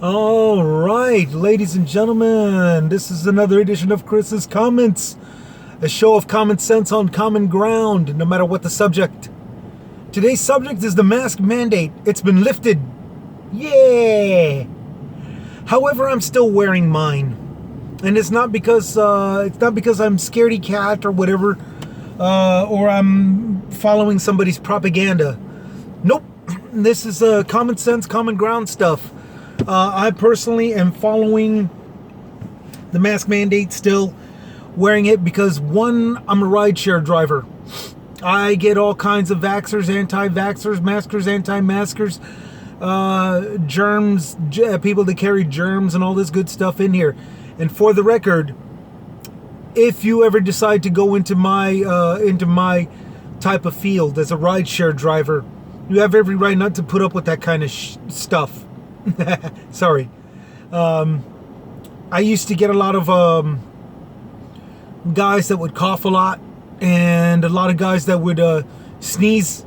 All right, ladies and gentlemen, this is another edition of Chris's Comments, a show of common sense on common ground, no matter what the subject. Today's subject is the mask mandate. It's been lifted. Yeah. However, I'm still wearing mine, and it's not because I'm scaredy cat or whatever, or I'm following somebody's propaganda. Nope. This is common sense, common ground stuff. I personally am following the mask mandate still, wearing it because, one, I'm a rideshare driver. I get all kinds of vaxxers, anti-vaxxers, maskers, anti-maskers, germs, people that carry germs and all this good stuff in here. And for the record, if you ever decide to go into my type of field as a rideshare driver, you have every right not to put up with that kind of stuff. Sorry. I used to get a lot of guys that would cough a lot, and a lot of guys that would sneeze,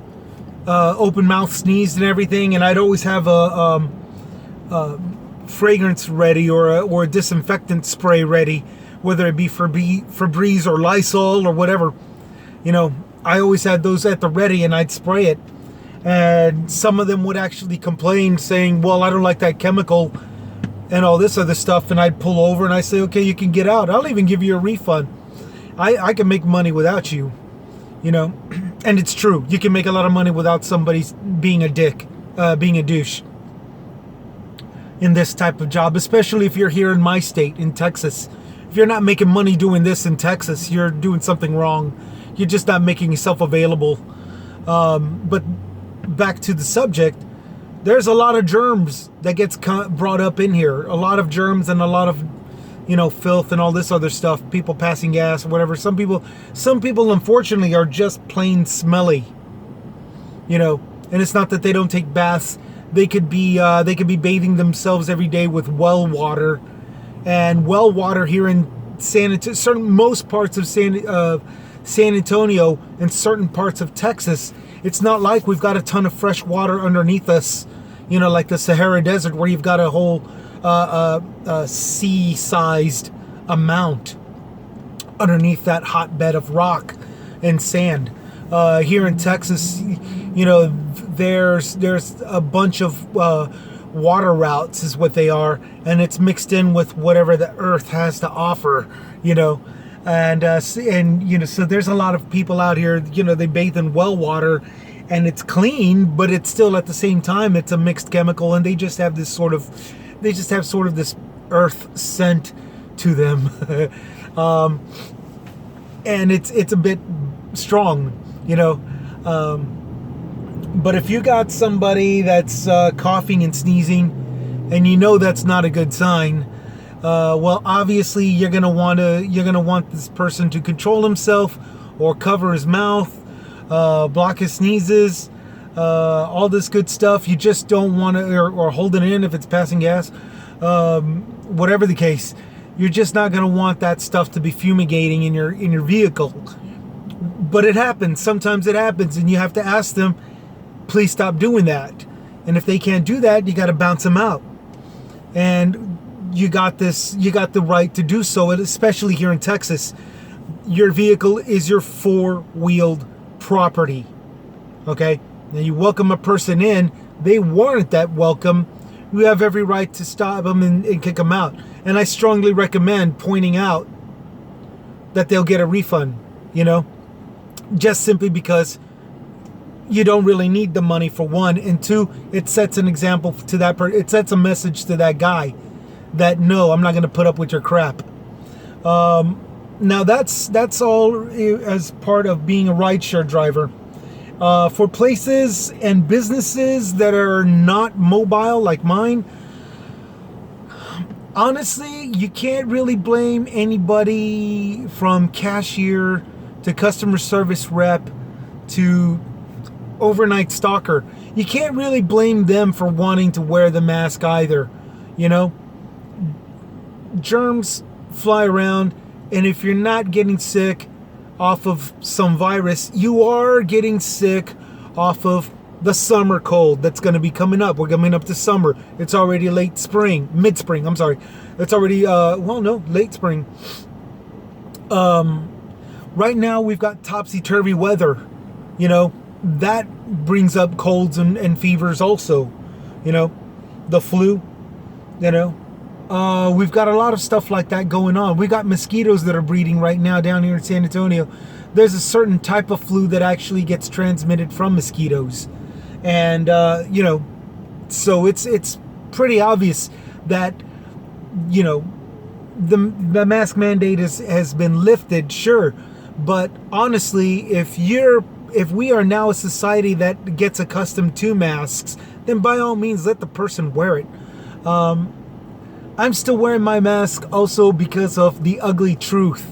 open mouth sneeze and everything, and I'd always have a fragrance ready or a disinfectant spray ready, whether it be Febreze or Lysol or whatever. You know, I always had those at the ready, and I'd spray it. And some of them would actually complain, saying, well, I don't like that chemical and all this other stuff. And I'd pull over and I say, okay, you can get out. I'll even give you a refund. I can make money without you, you know. And it's true. You can make a lot of money without somebody being a dick, being a douche in this type of job, especially if you're here in my state, in Texas. If you're not making money doing this in Texas, you're doing something wrong. You're just not making yourself available. But back to the subject, there's a lot of germs that gets brought up in here. A lot of germs and a lot of, filth and all this other stuff. People passing gas or whatever. Some people, unfortunately, are just plain smelly. And it's not that they don't take baths. They could be bathing themselves every day with well water, and well water here in most parts of San Antonio and certain parts of Texas. It's not like we've got a ton of fresh water underneath us, like the Sahara Desert, where you've got a whole sea-sized amount underneath that hotbed of rock and sand. Here in Texas, there's a bunch of water routes, is what they are, and it's mixed in with whatever the earth has to offer, so there's a lot of people out here, they bathe in well water, and it's clean, but it's still, at the same time, it's a mixed chemical, and they just have sort of this earth scent to them. And it's a bit strong, but if you got somebody that's coughing and sneezing, and that's not a good sign, well, obviously you're gonna want this person to control himself, or cover his mouth, block his sneezes, all this good stuff. You just don't want to, or hold it in if it's passing gas, whatever the case. You're just not gonna want that stuff to be fumigating in your vehicle. But it happens. Sometimes it happens, and you have to ask them, please stop doing that. And if they can't do that, you got to bounce them out. And you got the right to do so, and especially here in Texas, your vehicle is your four-wheeled property. Okay? Now you welcome a person in, they warrant that welcome. You have every right to stop them and kick them out. And I strongly recommend pointing out that they'll get a refund, just simply because you don't really need the money, for one, and two, it sets an example to that person. It sets a message to that guy that, no, I'm not going to put up with your crap. Now that's all as part of being a rideshare driver. For places and businesses that are not mobile like mine, honestly, you can't really blame anybody from cashier to customer service rep to overnight stalker. You can't really blame them for wanting to wear the mask either. Germs fly around, and if you're not getting sick off of some virus, you are getting sick off of the summer cold that's going to be coming up. We're coming up to summer. It's already late spring, mid-spring. I'm sorry. It's already, late spring. Right now we've got topsy-turvy weather. You know, that brings up colds and fevers also. You know, the flu, you know. We've got a lot of stuff like that going on. We got mosquitoes that are breeding right now down here in San Antonio. There's a certain type of flu that actually gets transmitted from mosquitoes. And, so it's pretty obvious that, you know, the mask mandate has been lifted, sure. But honestly, if we are now a society that gets accustomed to masks, then by all means, let the person wear it. I'm still wearing my mask also because of the ugly truth.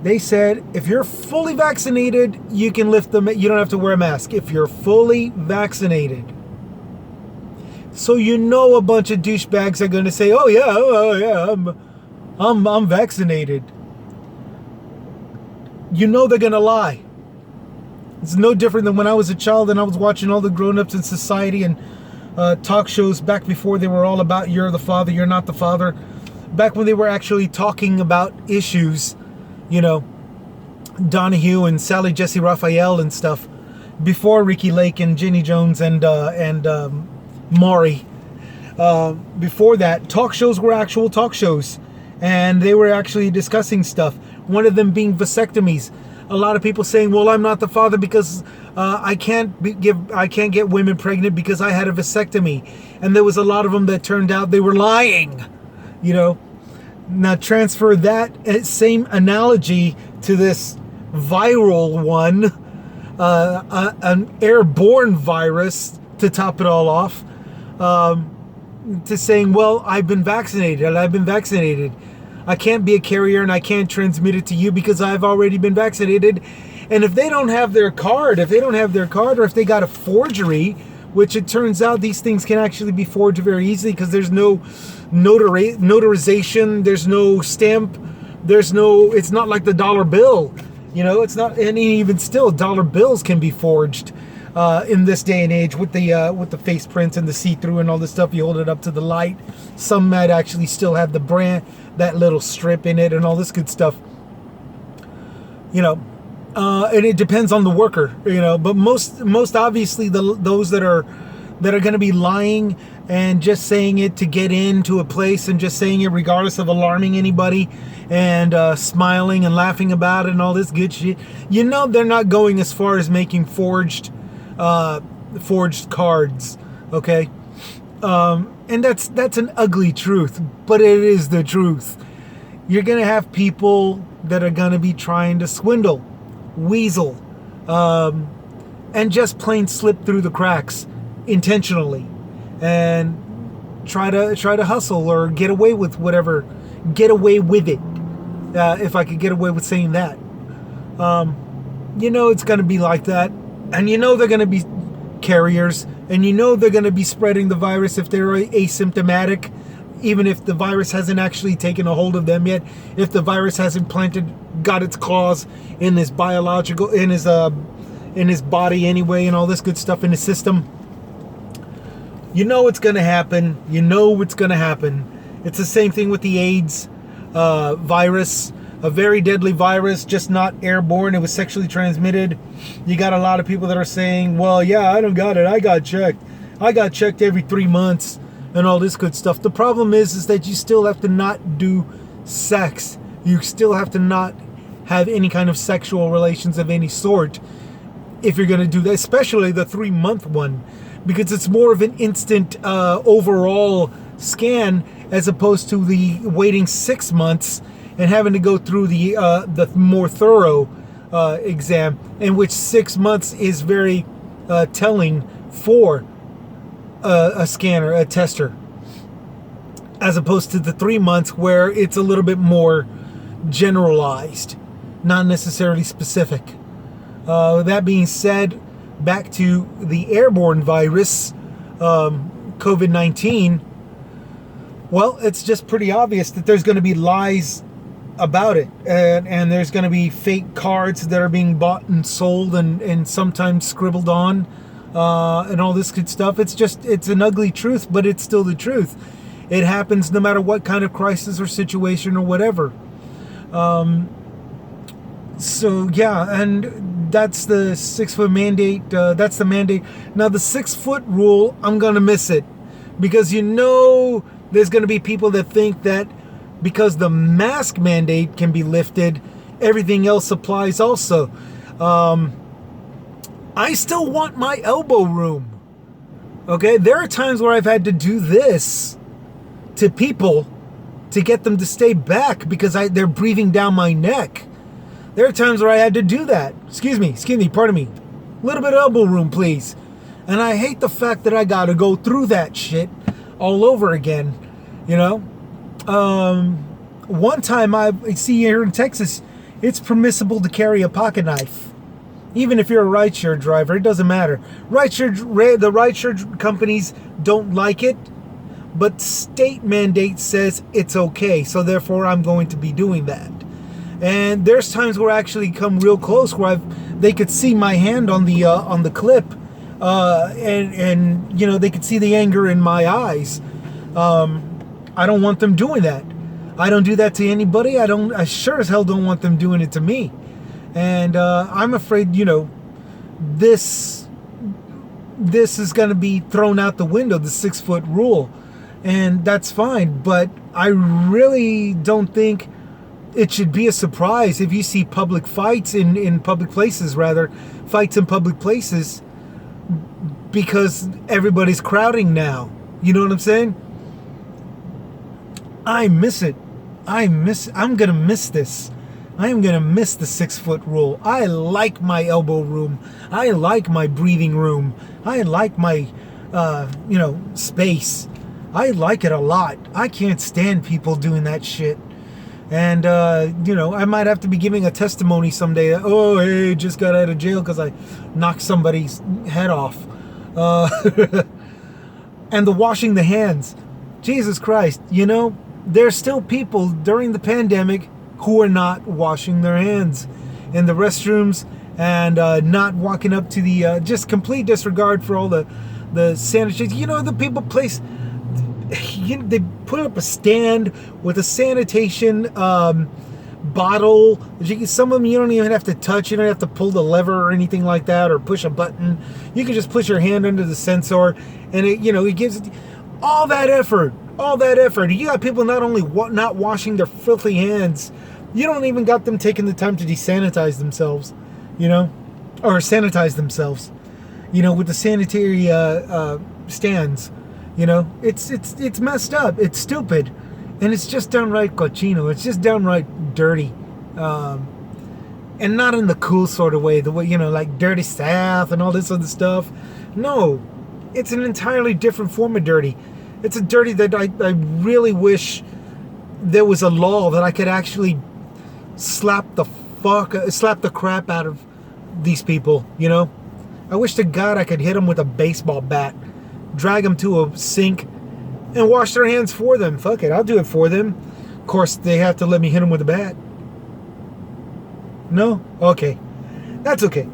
They said, if you're fully vaccinated, you can lift them. You don't have to wear a mask if you're fully vaccinated. So you know a bunch of douchebags are going to say, oh yeah, I'm vaccinated. You know they're going to lie. It's no different than when I was a child and I was watching all the grown-ups in society and talk shows back before they were all about you're the father, you're not the father. Back when they were actually talking about issues, you know, Donahue and Sally Jesse Raphael and stuff, before Ricky Lake and Ginny Jones and Maury. Before that, talk shows were actual talk shows, and they were actually discussing stuff. One of them being vasectomies. A lot of people saying, "Well, I'm not the father because I can't get women pregnant because I had a vasectomy," and there was a lot of them that turned out they were lying. You know. Now transfer that same analogy to this viral one, an airborne virus to top it all off, to saying, well, I've been vaccinated. I can't be a carrier and I can't transmit it to you because I've already been vaccinated. And if they don't have their card, or if they got a forgery, which it turns out these things can actually be forged very easily because there's no notarization, there's no stamp, it's not like the dollar bill, you know, it's not, and even still, dollar bills can be forged in this day and age with the face prints and the see-through and all this stuff. You hold it up to the light. Some might actually still have the brand, that little strip in it and all this good stuff, you know. And it depends on the worker, you know, but most obviously those that are going to be lying and just saying it to get into a place and just saying it regardless of alarming anybody and smiling and laughing about it and all this good shit, you know, they're not going as far as making forged cards, okay? And that's an ugly truth, but it is the truth. You're going to have people that are going to be trying to swindle, weasel, and just plain slip through the cracks intentionally and try to hustle or get away with it, if I could get away with saying that. You know it's going to be like that, and you know they're going to be carriers, and you know they're going to be spreading the virus if they're asymptomatic, even if the virus hasn't actually taken a hold of them yet, if the virus hasn't got its claws in his in his body anyway, and all this good stuff in his system. You know it's going to happen. It's the same thing with the AIDS virus, a very deadly virus, just not airborne. It was sexually transmitted. You got a lot of people that are saying, well, yeah, I don't got it. I got checked every 3 months and all this good stuff. The problem is that you still have to not do sex. You still have to not have any kind of sexual relations of any sort if you're going to do that, especially the 3-month one, because it's more of an instant overall scan as opposed to the waiting 6 months and having to go through the more thorough exam, in which 6 months is very telling for a scanner, a tester, as opposed to the 3 months where it's a little bit more generalized, not necessarily specific. That being said, back to the airborne virus, COVID-19, well, it's just pretty obvious that there's going to be lies about it, and there's going to be fake cards that are being bought and sold and sometimes scribbled on and all this good stuff. It's an ugly truth, but it's still the truth. It happens no matter what kind of crisis or situation or whatever. So yeah, and that's the 6 foot mandate. That's the mandate. Now the 6 foot rule, I'm gonna miss it, because there's gonna be people that think that because the mask mandate can be lifted, everything else applies also. I still want my elbow room. Okay, there are times where I've had to do this to people to get them to stay back because they're breathing down my neck. There are times where I had to do that. Excuse me, pardon me. A little bit of elbow room, please. And I hate the fact that I gotta go through that shit all over again, you know? One time I see here in Texas, it's permissible to carry a pocket knife. Even if you're a rideshare driver, it doesn't matter. The rideshare companies don't like it, but state mandate says it's okay. So therefore, I'm going to be doing that. And there's times where I actually come real close, where they could see my hand on the clip, and they could see the anger in my eyes. I don't want them doing that. I don't do that to anybody. I sure as hell don't want them doing it to me. And I'm afraid, this is going to be thrown out the window, the 6 foot rule. And that's fine. But I really don't think it should be a surprise if you see public fights in public places, fights in public places, because everybody's crowding now. You know what I'm saying? I miss it. I'm going to miss this. I am going to miss the 6 foot rule. I like my elbow room. I like my breathing room. I like my, space. I like it a lot. I can't stand people doing that shit. And, I might have to be giving a testimony someday that, oh, hey, just got out of jail because I knocked somebody's head off. And the washing the hands. Jesus Christ, there's still people during the pandemic who are not washing their hands in the restrooms, and not walking up to the just complete disregard for all the sanitation. The people place, they put up a stand with a sanitation bottle. Some of them you don't even have to touch. You don't have to pull the lever or anything like that, or push a button. You can just push your hand under the sensor, and it gives all that effort. You got people not only not washing their filthy hands, you don't even got them taking the time to desanitize themselves, or sanitize themselves, with the sanitary stands. It's messed up. It's stupid, and it's just downright cochino. It's just downright dirty, and not in the cool sort of way. The way like dirty South and all this other stuff. No, it's an entirely different form of dirty. It's a dirty that I really wish there was a law that I could actually slap the crap out of these people, I wish to God I could hit them with a baseball bat, drag them to a sink, and wash their hands for them. Fuck it, I'll do it for them. Of course, they have to let me hit them with a bat. No? Okay. That's okay.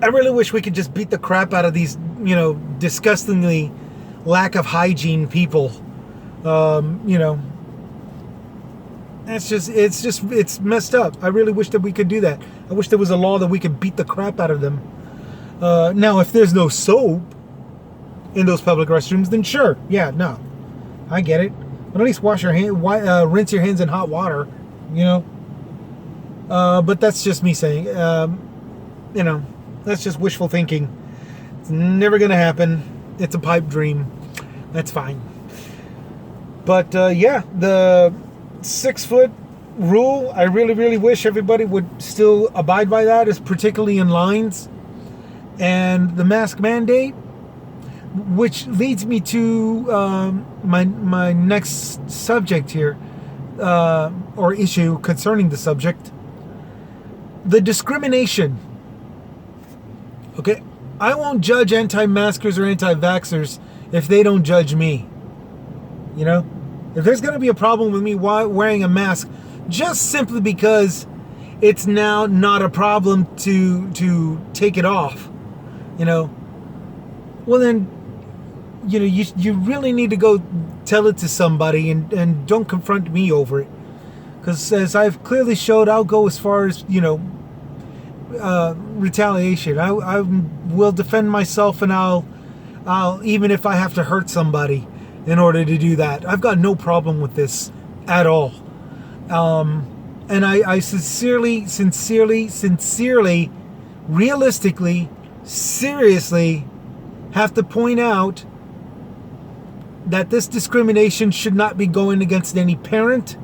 I really wish we could just beat the crap out of these, disgustingly lack of hygiene people. It's messed up. I really wish that we could do that. I wish there was a law that we could beat the crap out of them. Now, if there's no soap in those public restrooms, then sure. Yeah, no. I get it. But at least wash your hand, rinse your hands in hot water, But that's just me saying, that's just wishful thinking. It's never going to happen. It's a pipe dream. That's fine. But, the 6 foot rule, I really, really wish everybody would still abide by that, is particularly in lines. And the mask mandate, which leads me to my next subject here, or issue concerning the subject, the discrimination. Okay, I won't judge anti-maskers or anti-vaxxers if they don't judge me. If there's going to be a problem with me wearing a mask, just simply because it's now not a problem to take it off. you know, well then, you really need to go tell it to somebody, and don't confront me over it. Because as I've clearly showed, I'll go as far as, retaliation. I will defend myself, and I'll even if I have to hurt somebody in order to do that. I've got no problem with this at all. And I sincerely, realistically, seriously have to point out that this discrimination should not be going against any parent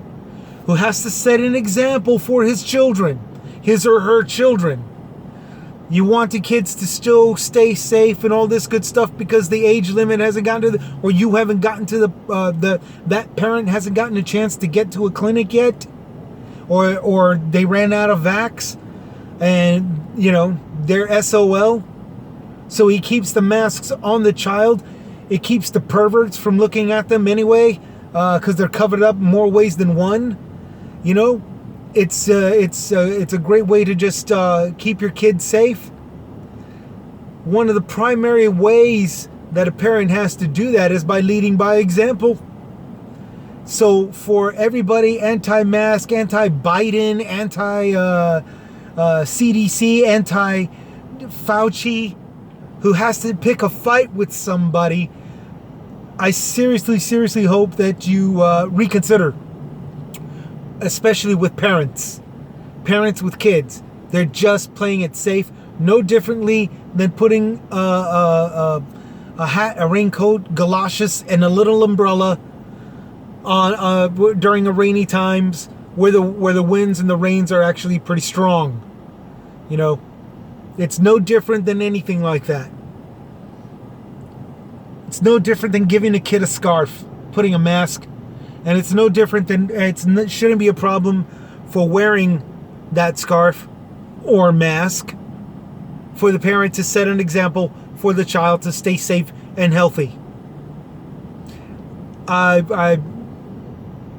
who has to set an example for his children, his or her children. You want the kids to still stay safe and all this good stuff because the age limit hasn't gotten to or you haven't gotten to that parent hasn't gotten a chance to get to a clinic yet, or they ran out of vax, and they're SOL. So he keeps the masks on the child. It keeps the perverts from looking at them anyway, because they're covered up in more ways than one. It's a great way to just keep your kids safe. One of the primary ways that a parent has to do that is by leading by example. So for everybody anti-mask, anti-Biden, anti-CDC, anti-Fauci, who has to pick a fight with somebody, I seriously hope that you reconsider. Especially with parents with kids. They're just playing it safe, no differently than putting a hat, a raincoat, galoshes, and a little umbrella on during a rainy times where the winds and the rains are actually pretty strong. It's no different than anything like that. It's no different than giving a kid a scarf, putting a mask. And it's no different than, it shouldn't be a problem for wearing that scarf or mask for the parent to set an example for the child to stay safe and healthy. I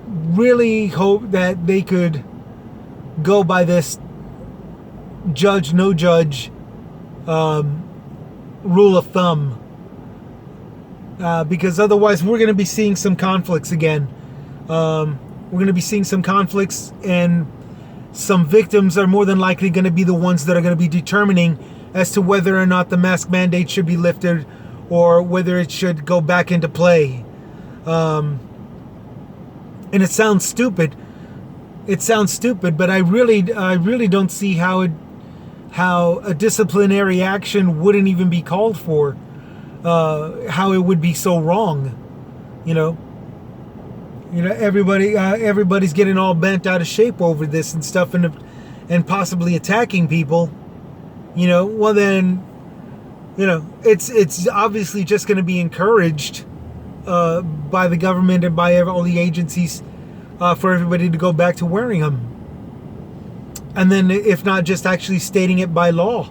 really hope that they could go by this judge, no judge rule of thumb. Because otherwise we're going to be seeing some conflicts again. We're going to be seeing some conflicts, and some victims are more than likely going to be the ones that are going to be determining as to whether or not the mask mandate should be lifted or whether it should go back into play. And it sounds stupid. But I really don't see how a disciplinary action wouldn't even be called for. How it would be so wrong, everybody's getting all bent out of shape over this and stuff, and possibly attacking people. Well then, it's obviously just going to be encouraged by the government and by all the agencies for everybody to go back to wearing them. And then, if not just actually stating it by law,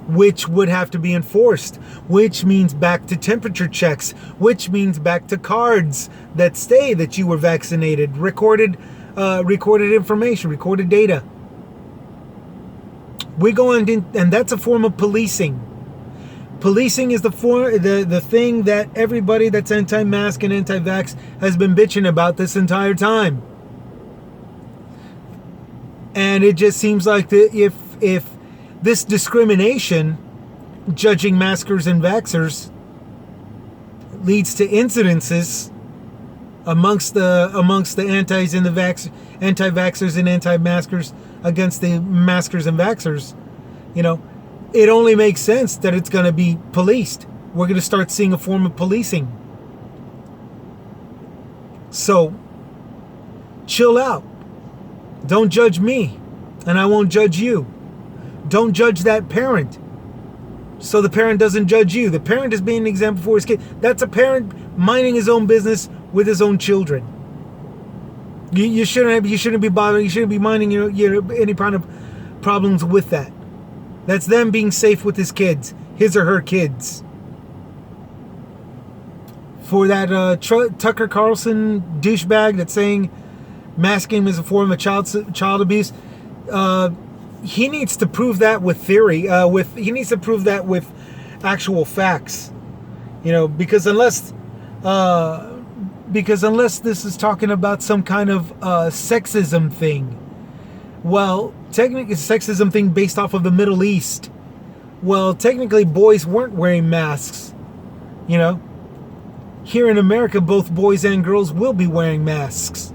which would have to be enforced, which means back to temperature checks, which means back to cards that say that you were vaccinated, recorded information, recorded data. We go in, and that's a form of policing. Policing is the thing that everybody that's anti-mask and anti-vax has been bitching about this entire time. And it just seems like if this discrimination, judging maskers and vaxxers, leads to incidences amongst the antis and the anti-vaxxers and anti-maskers against the maskers and vaxxers, it only makes sense that it's going to be policed. We're going to start seeing a form of policing. So, chill out. Don't judge me, and I won't judge you. Don't judge that parent, so the parent doesn't judge you. The parent is being an example for his kid. That's a parent minding his own business with his own children. You shouldn't be bothering. You shouldn't be minding any kind of problems with that. That's them being safe with his kids, his or her kids. For that Tucker Carlson douchebag that's saying masking is a form of child abuse. he needs to prove that with theory. He needs to prove that with actual facts. Because unless this is talking about some kind of sexism thing, well, technically sexism thing based off of the Middle East. Well, technically boys weren't wearing masks. Here in America, both boys and girls will be wearing masks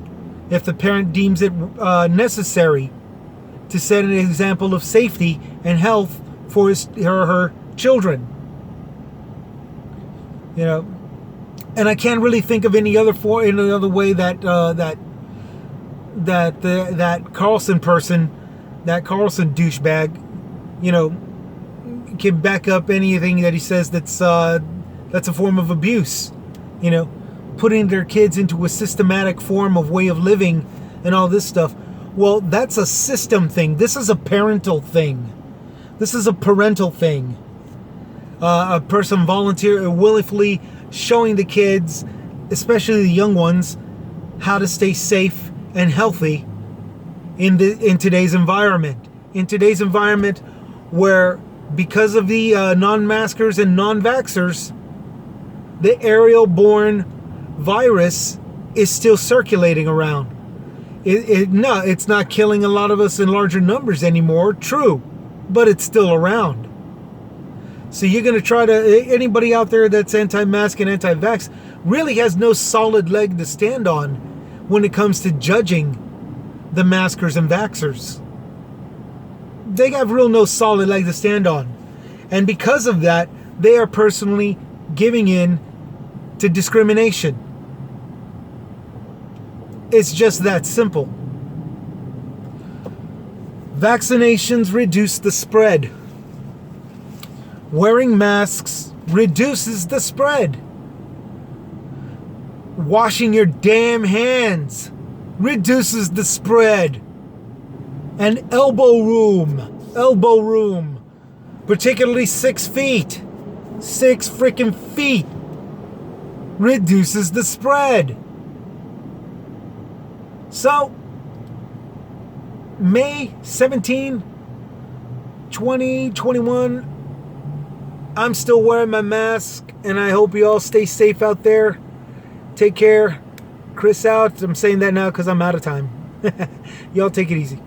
if the parent deems it necessary to set an example of safety and health for his or her children. And I can't really think of any other way that that Carlson person, that Carlson douchebag, can back up anything that he says that's a form of abuse. Putting their kids into a systematic form of way of living and all this stuff. Well, that's a system thing. This is a parental thing. This is a parental thing. A person willingly showing the kids, especially the young ones, how to stay safe and healthy in today's environment. In today's environment, where because of the non-maskers and non-vaxxers, the aerial-borne virus is still circulating around. It's not killing a lot of us in larger numbers anymore. True, but it's still around. So you're going to try to... Anybody out there that's anti-mask and anti-vax really has no solid leg to stand on when it comes to judging the maskers and vaxxers. They have no solid leg to stand on. And because of that, they are personally giving in to discrimination. It's just that simple. Vaccinations reduce the spread. Wearing masks reduces the spread. Washing your damn hands reduces the spread. And elbow room, particularly 6 feet, 6 freaking feet, reduces the spread. So, May 17, 2021, I'm still wearing my mask, and I hope you all stay safe out there. Take care. Chris out. I'm saying that now because I'm out of time. Y'all take it easy.